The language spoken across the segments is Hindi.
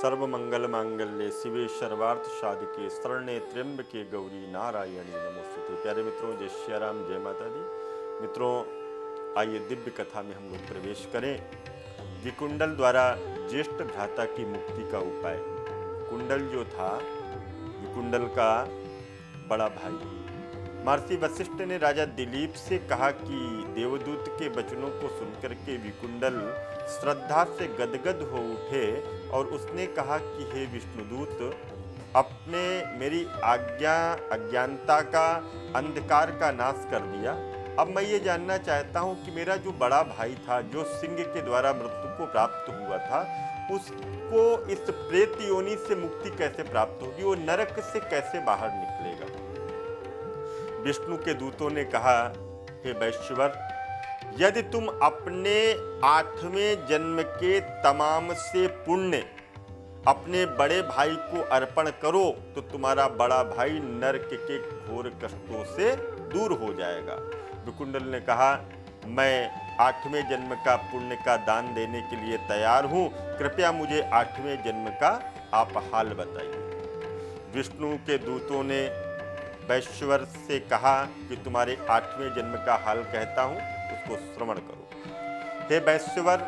सर्वमंगल मांगल्ये शिवे सर्वार्थ साधिके शरण्ये त्र्यंबके गौरी नारायणी नमोस्तुते। प्यारे मित्रों, जय श्री राम, जय माता दी। मित्रों, आइए दिव्य कथा में हम लोग प्रवेश करें। विकुंडल द्वारा ज्येष्ठ भ्राता की मुक्ति का उपाय। कुंडल जो था विकुंडल का बड़ा भाई। महर्षि वशिष्ठ ने राजा दिलीप से कहा कि देवदूत के वचनों को सुनकर के विकुंडल श्रद्धा से गदगद हो उठे और उसने कहा कि हे विष्णुदूत, अपने मेरी अज्ञानता का अंधकार का नाश कर दिया। अब मैं ये जानना चाहता हूँ कि मेरा जो बड़ा भाई था, जो सिंह के द्वारा मृत्यु को प्राप्त हुआ था, उसको इस प्रेत योनि से मुक्ति कैसे प्राप्त होगी? वो नरक से कैसे बाहर निकलेगा? विष्णु के दूतों ने कहा, हे वैश्वर, यदि तुम अपने 8वें जन्म के तमाम से पुण्य अपने बड़े भाई को अर्पण करो तो तुम्हारा बड़ा भाई नरक के घोर कष्टों से दूर हो जाएगा। विकुंडल ने कहा, मैं 8वें जन्म का पुण्य का दान देने के लिए तैयार हूं, कृपया मुझे 8वें जन्म का आप हाल बताइए। विष्णु के दूतों ने वैश्वर से कहा कि तुम्हारे 8वें जन्म का हाल कहता हूं, उसको श्रवण करो। हे वैश्वर,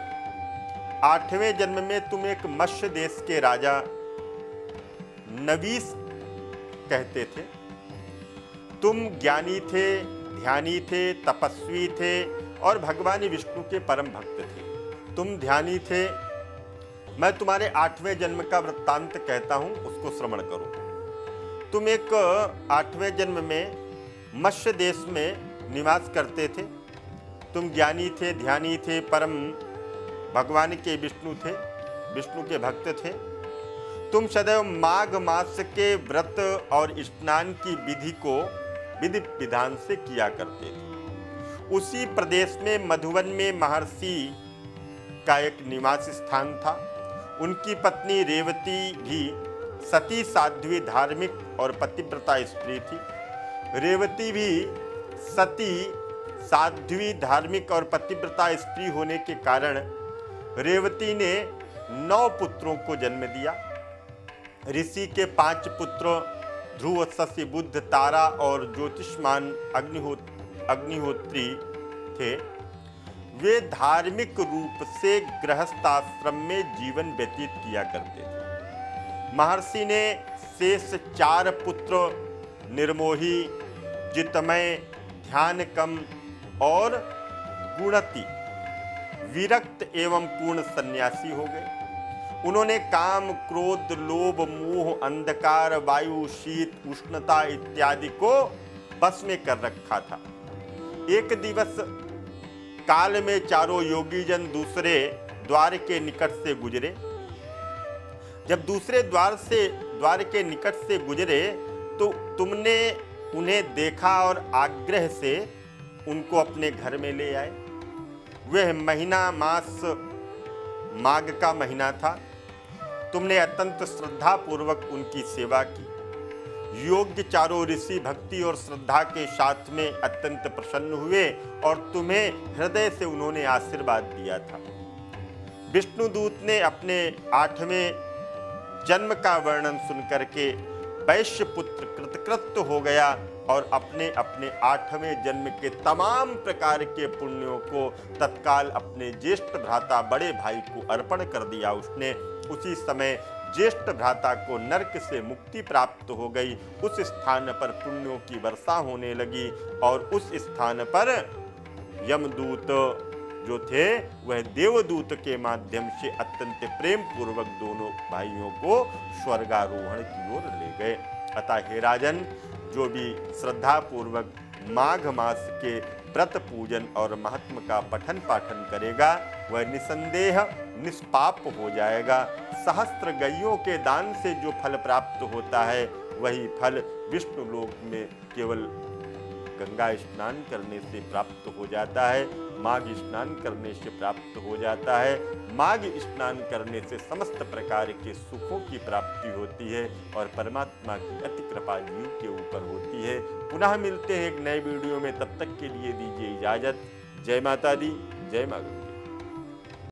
8वें जन्म में तुम एक मत्स्य देश के राजा नवीस कहते थे। तुम ज्ञानी थे, ध्यानी थे, तपस्वी थे और भगवान विष्णु के परम भक्त थे। तुम ध्यानी थे। मैं तुम्हारे 8वें जन्म का वृत्तांत कहता हूं, उसको श्रवण करो। तुम एक 8वें जन्म में मत्स्य देश में निवास करते थे। तुम ज्ञानी थे, ध्यानी थे, परम भगवान के विष्णु थे, विष्णु के भक्त थे। तुम सदैव माघ मास के व्रत और स्नान की विधि को विधि विधान से किया करते थे। उसी प्रदेश में मधुवन में महर्षि का एक निवास स्थान था। उनकी पत्नी रेवती भी सती, साध्वी, धार्मिक और पतिव्रता स्त्री थी। रेवती भी सती, साध्वी, धार्मिक और पतिव्रता स्त्री होने के कारण रेवती ने 9 पुत्रों को जन्म दिया। ऋषि के 5 पुत्र ध्रुव, शशि, बुध, तारा और ज्योतिष्मान अग्निहोत्री थे। वे धार्मिक रूप से गृहस्थाश्रम में जीवन व्यतीत किया करते थे। महर्षि ने शेष 4 पुत्र निर्मोही, जितमय, ध्यानकम और गुणति विरक्त एवं पूर्ण सन्यासी हो गए। उन्होंने काम, क्रोध, लोभ, मोह, अंधकार, वायु, शीत, उष्णता इत्यादि को बस में कर रखा था। एक दिवस काल में चारों योगी जन दूसरे द्वार के निकट से गुजरे। जब दूसरे द्वार के निकट से गुजरे तो तुमने उन्हें देखा और आग्रह से उनको अपने घर में ले आए। वह महीना मास माघ का महीना था। तुमने अत्यंत श्रद्धा पूर्वक उनकी सेवा की। योग्य चारों ऋषि भक्ति और श्रद्धा के साथ में अत्यंत प्रसन्न हुए और तुम्हें हृदय से उन्होंने आशीर्वाद दिया था। विष्णुदूत ने अपने 8वें जन्म का वर्णन सुनकर के वैश्य पुत्र कृतकृत्य हो गया और अपने 8वें जन्म के तमाम प्रकार के पुण्यों को तत्काल अपने ज्येष्ठ भ्राता बड़े भाई को अर्पण कर दिया। उसने उसी समय ज्येष्ठ भ्राता को नरक से मुक्ति प्राप्त हो गई। उस स्थान पर पुण्यों की वर्षा होने लगी और उस स्थान पर यमदूत जो थे वह देवदूत के माध्यम से अत्यंत प्रेम पूर्वक दोनों भाइयों को स्वर्गारोहण की ओर ले गए। अतः हे राजन, जो भी श्रद्धा पूर्वक माघ मास के व्रत पूजन और महात्म का पठन पाठन करेगा वह निसंदेह निष्पाप हो जाएगा। सहस्त्र गैयों के दान से जो फल प्राप्त होता है वही फल विष्णु लोक में केवल गंगा स्नान करने से प्राप्त हो जाता है, माघ स्नान करने से प्राप्त हो जाता है। माघ स्नान करने से समस्त प्रकार के सुखों की प्राप्ति होती है और परमात्मा की अति कृपा जीव के ऊपर होती है। पुनः मिलते हैं एक नए वीडियो में, तब तक के लिए दीजिए इजाजत। जय माता दी, जय माँ गंगा।